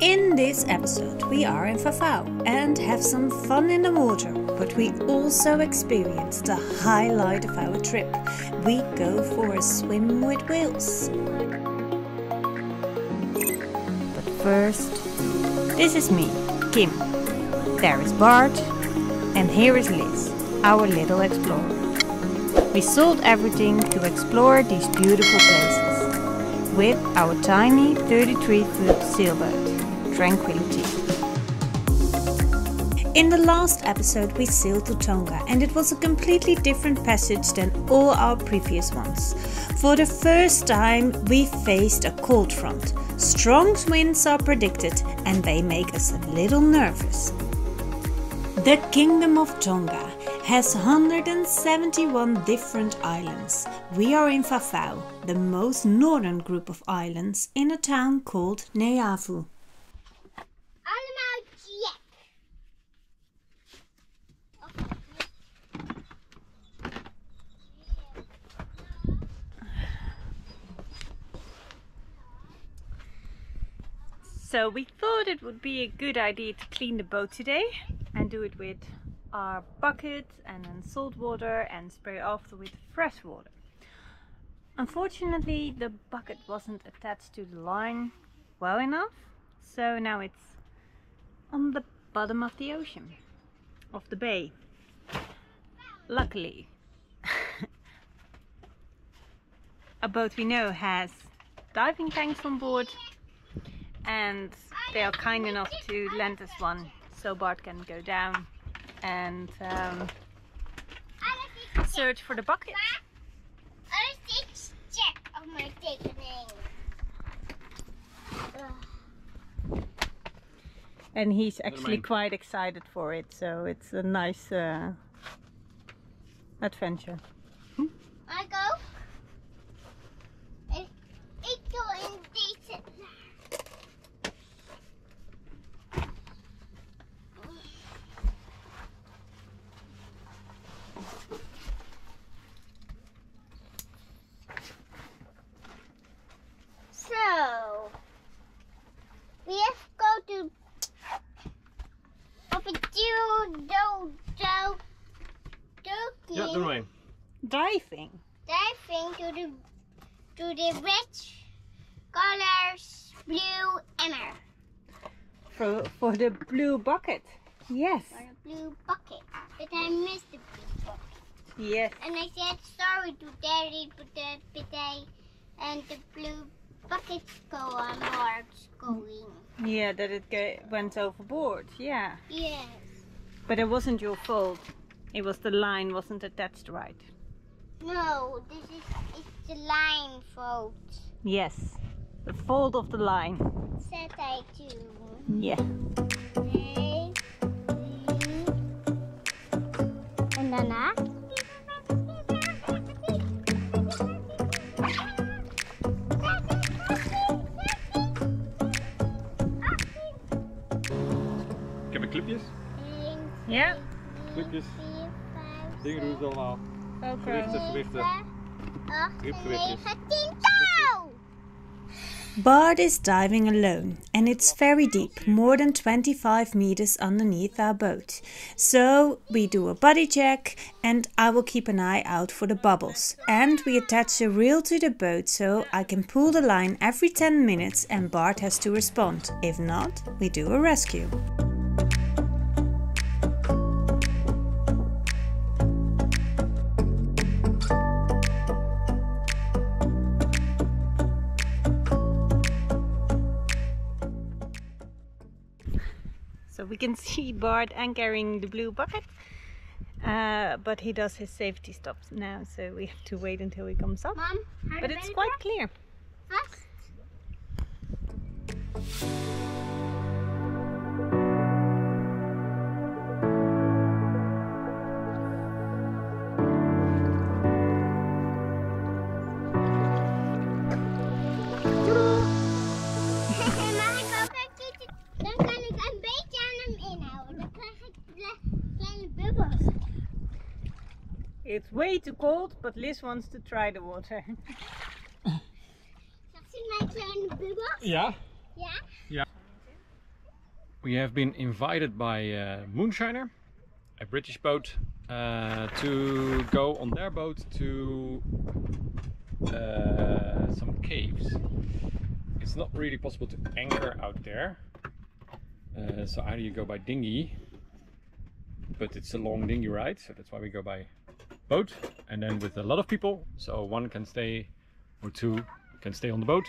In this episode we are in Vavau and have some fun in the water, but we also experience the highlight of our trip. We go for a swim with whales. But first, this is me, Kim. There is Bart and here is Liz, our little explorer. We sold everything to explore these beautiful places with our tiny 33-foot sailboat, Tranquillity. In the last episode we sailed to Tonga and it was a completely different passage than all our previous ones. For the first time we faced a cold front. Strong winds are predicted and they make us a little nervous. The Kingdom of Tonga has 171 different islands. We are in Vavau, the most northern group of islands, in a town called Neavu. So we thought it would be a good idea to clean the boat today and do it with our bucket and then salt water and spray after with fresh water. Unfortunately the bucket wasn't attached to the line well enough, so now it's on the bottom of the ocean, of the bay. Luckily a boat we know has diving tanks on board, and they are kind enough to lend us one so Bart can go down and search for the bucket. And he's actually quite excited for it, so it's a nice adventure. I go. Ik doe in deze. So we have to go to op het Ja, doe maar. Diving to the red colors blue emmer. For the blue bucket. Yes. For the blue bucket. But I missed the blue bucket. Yes. And I said sorry to Daddy, but and the blue bucket going. Yeah, that it went overboard. Yeah. Yes. But it wasn't your fault. It was the line wasn't attached right. No, it's the line fault. Yes, the fault of the line. Said I too. Yeah. Okay. En daarna? Ik heb clipjes. Ja. Clipjes. 4, 5, Dingen doen ze allemaal. Okay. Gewichten. 8, 9, 10 touw! Bart is diving alone and it's very deep, more than 25 meters underneath our boat. So we do a body check and I will keep an eye out for the bubbles. And we attach a reel to the boat so I can pull the line every 10 minutes and Bart has to respond. If not, we do a rescue. So we can see Bart anchoring the blue bucket, but he does his safety stops now, so we have to wait until he comes up. Mom, but it's quite clear. Vast. Dan kan ik een beetje aan hem inhouden. Dan krijg ik kleine bubbels. It's way too cold, but Liz wants to try the water. Zag je mijn kleine bubbels? Ja. Ja? Ja. We have been invited by Moonshiner, a British boat, to go on their boat to some caves. It's not really possible to anchor out there, so either you go by dinghy, but it's a long dinghy ride, so that's why we go by boat, and then with a lot of people, so one can stay or two can stay on the boat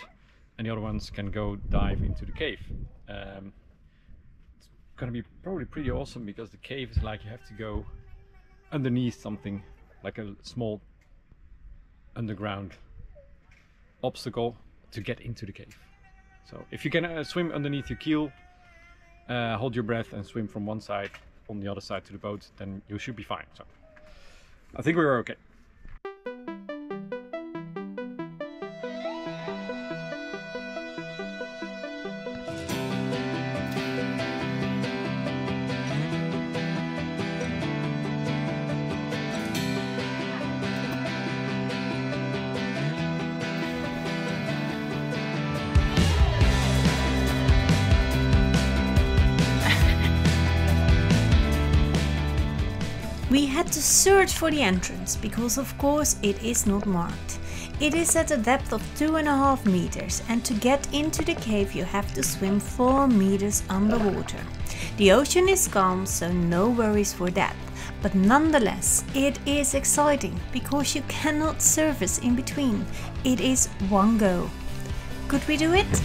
and the other ones can go dive into the cave. It's gonna be probably pretty awesome because the cave is like you have to go underneath something, like a small underground obstacle to get into the cave. So if you can swim underneath your keel, hold your breath and swim from one side on the other side to the boat, then you should be fine. So I think we were okay. We had to search for the entrance because of course it is not marked. It is at a depth of 2.5 meters and to get into the cave you have to swim 4 meters underwater. The ocean is calm, so no worries for that, but nonetheless it is exciting because you cannot surface in between. It is one go. Could we do it?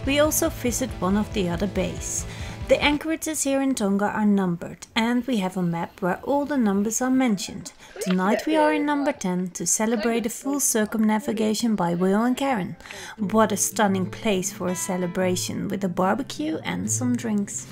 We also visit one of the other bays. The anchorages here in Tonga are numbered and we have a map where all the numbers are mentioned. Tonight we are in number 10 to celebrate a full circumnavigation by Will and Karen. What a stunning place for a celebration with a barbecue and some drinks.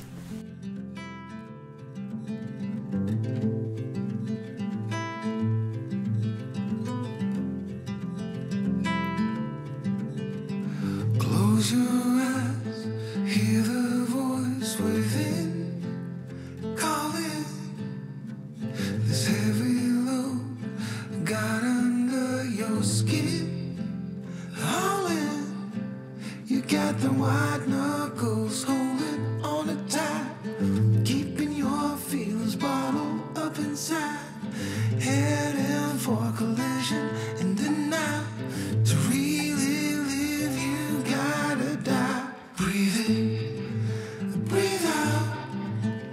Close your eyes, hear the voice within, calling. This heavy load got under your skin, howling. You got the white knuckles holding on it tight, keeping your feelings bottled up inside, heading for collision in the night. To really live you gotta die. Breathe in, breathe out.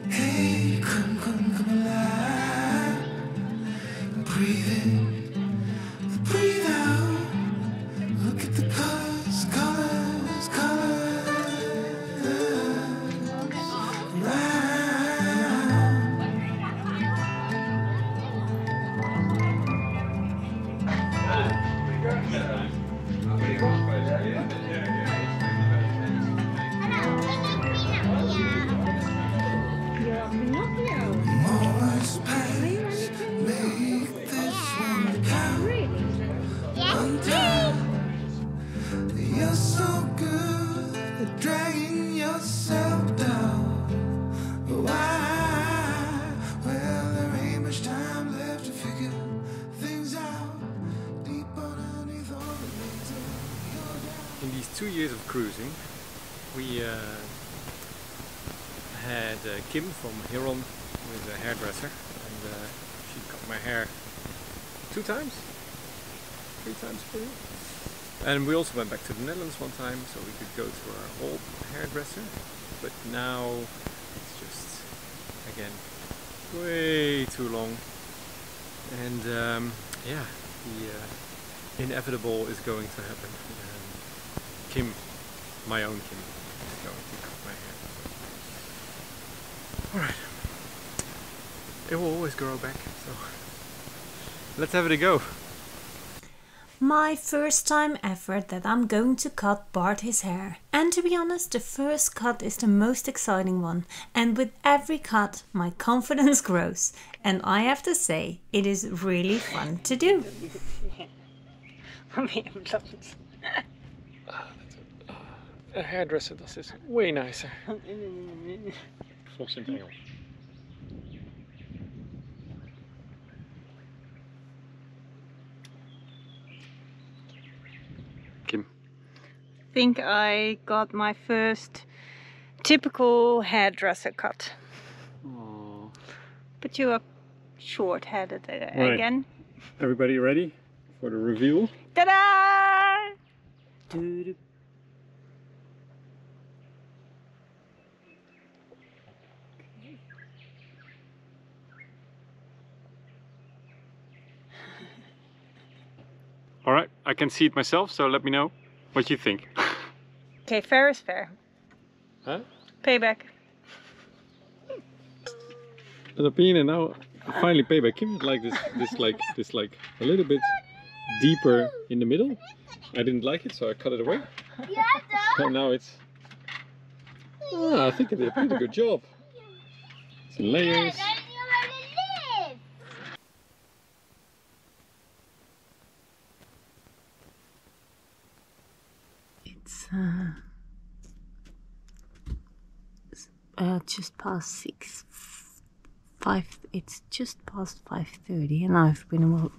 Hey, come alive. Breathe in, breathe out. Look at the colors, colors, colors. Right. Moments pass, make this one count. Undone. You're so good at dragging yourself down. Why? Well, there ain't much time left to figure things out. Deep underneath all the things. In these 2 years of cruising, we had Kim from Huron, who is a hairdresser, and she cut my hair 2 times, 3 times maybe. And we also went back to the Netherlands one time so we could go to our old hairdresser, but now it's just, again, way too long. And yeah, the inevitable is going to happen. Kim, my own Kim, is going to cut my hair. Alright. It will always grow back, so let's have it a go. My first time ever that I'm going to cut Bart his hair. And to be honest, the first cut is the most exciting one. And with every cut, my confidence grows. And I have to say, it is really fun to do. A hairdresser does this way nicer. Vlogs in het Engels. Kim. I think I got my first typical hairdresser cut. Aww. But you are short-headed Right. again. Everybody ready for the reveal? Ta-da! Doo-doo. Alright, I can see it myself, so let me know what you think. Okay, fair is fair. Huh? Payback. An opinion, and now finally payback. Kim had like this like a little bit deeper in the middle. I didn't like it, so I cut it away. Yeah, So now it's. I think I did a pretty good job. It's in layers. It's just past 6. 5. It's just past 5:30, and I've been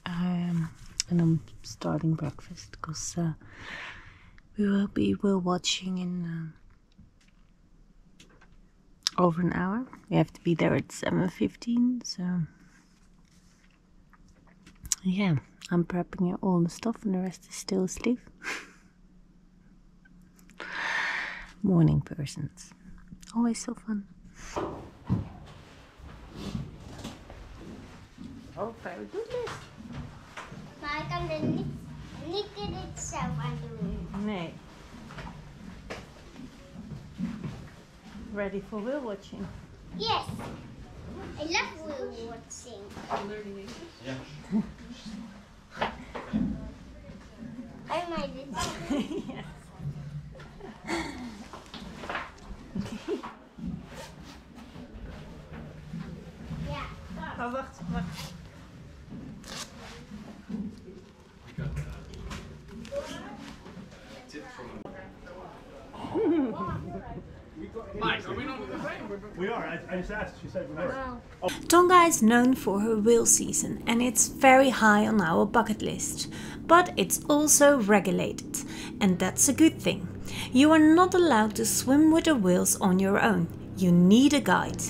and I'm starting breakfast because we're watching in over an hour. We have to be there at 7:15, so yeah, I'm prepping all the stuff, and the rest is still asleep. Morning persons, always so fun. Oh, very good. Maar ik kan er niet dit zelf aan doen. Nee. Ready for whale watching? Yes. I love whale watching. Yeah. I made it. Yes. Ja. Oh, wacht. We are. I just asked. She said we were. Tonga is known for her whale season, and it's very high on our bucket list. But it's also regulated, and that's a good thing. You are not allowed to swim with the whales on your own. You need a guide.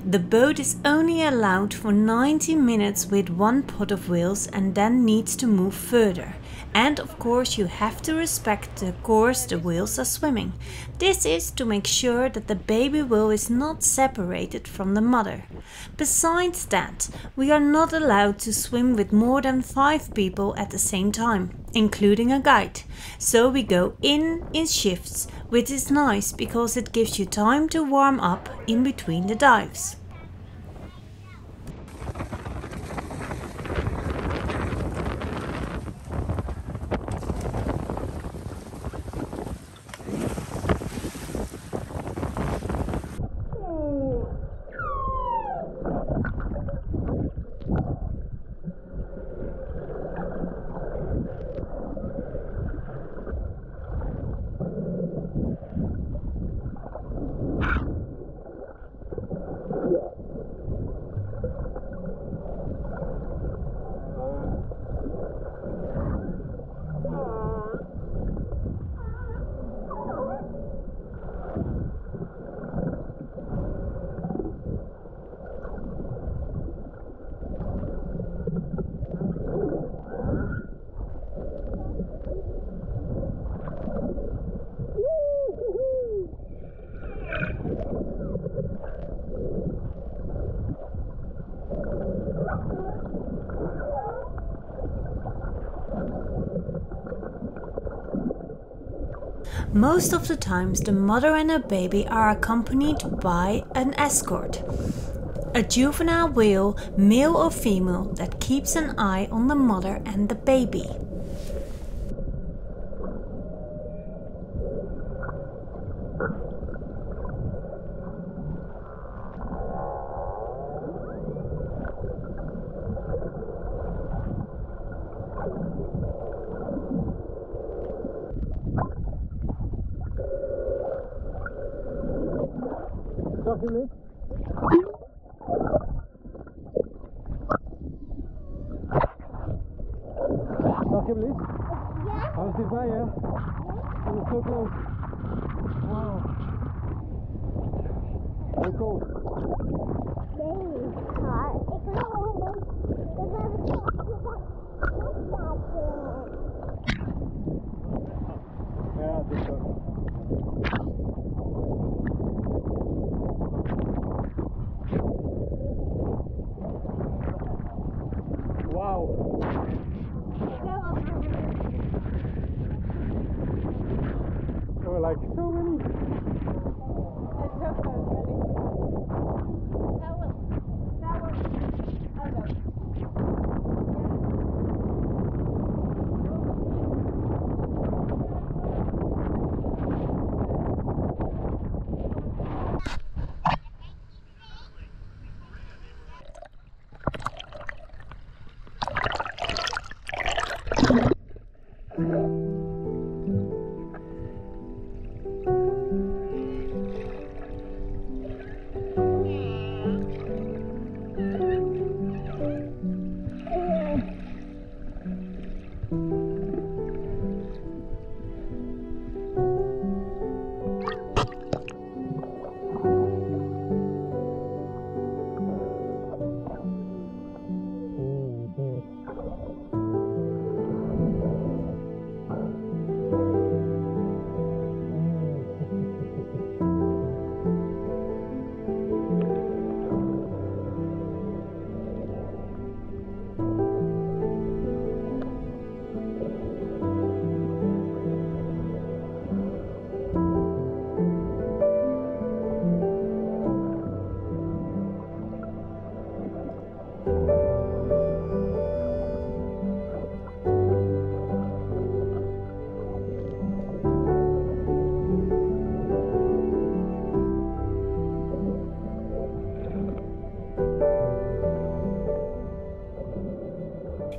The boat is only allowed for 90 minutes with one pot of whales and then needs to move further. And of course you have to respect the course the whales are swimming. This is to make sure that the baby whale is not separated from the mother. Besides that, we are not allowed to swim with more than 5 people at the same time, including a guide. So we go in shifts, which is nice because it gives you time to warm up in between the dives. Most of the times the mother and her baby are accompanied by an escort. A juvenile whale, male or female, that keeps an eye on the mother and the baby. Zag je hem, Lies? Hij was dichtbij, hè? Hij was zo close. Wow. Heel cool. Ja, het is zo. Wauw. Oh, like so many.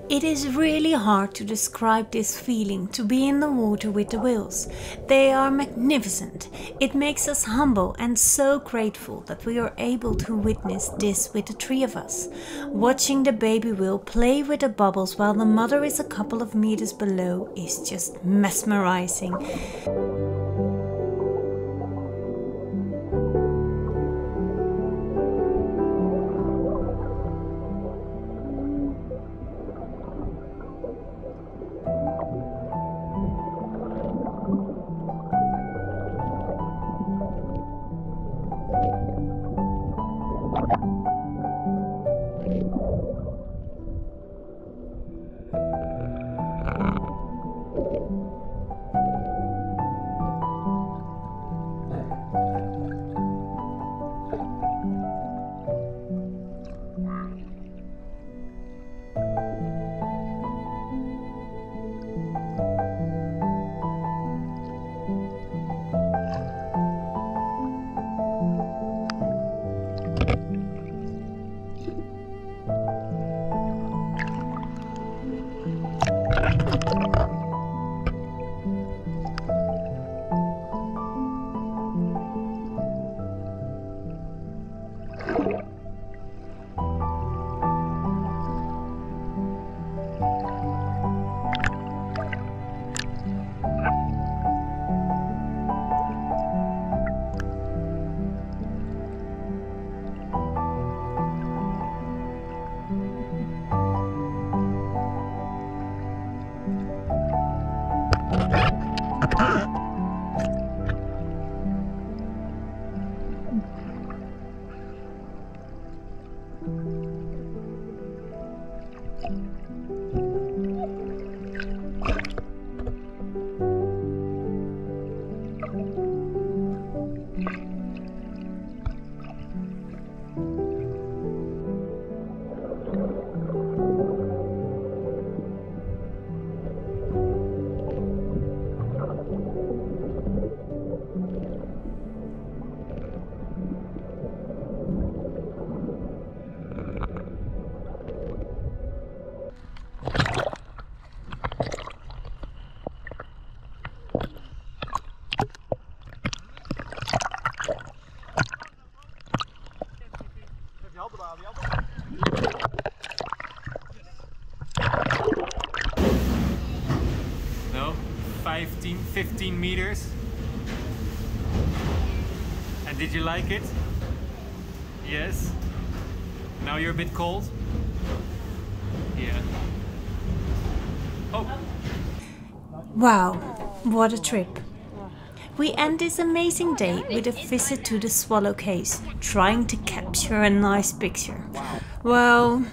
It is really hard to describe this feeling to be in the water with the whales. They are magnificent. It makes us humble and so grateful that we are able to witness this with the three of us. Watching the baby whale play with the bubbles while the mother is a couple of meters below is just mesmerizing. 15 meters. And did you like it? Yes? Now you're a bit cold? Yeah. Oh! Wow, what a trip. We end this amazing day with a visit to the Swallow Caves, trying to capture a nice picture. Well...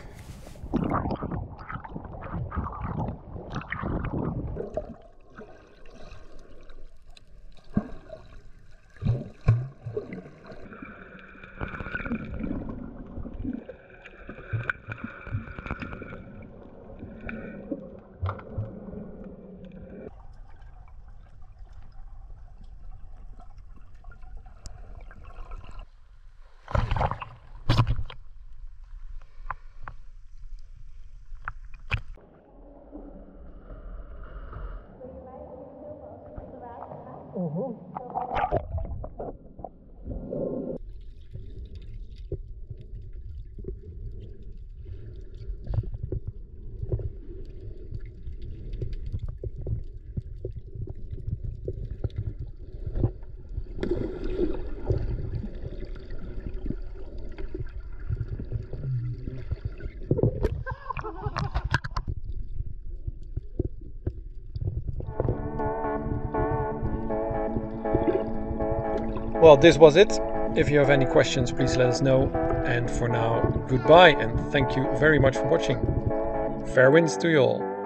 Well, this was it. If you have any questions, please let us know. And for now, goodbye and thank you very much for watching. Fair winds to you all.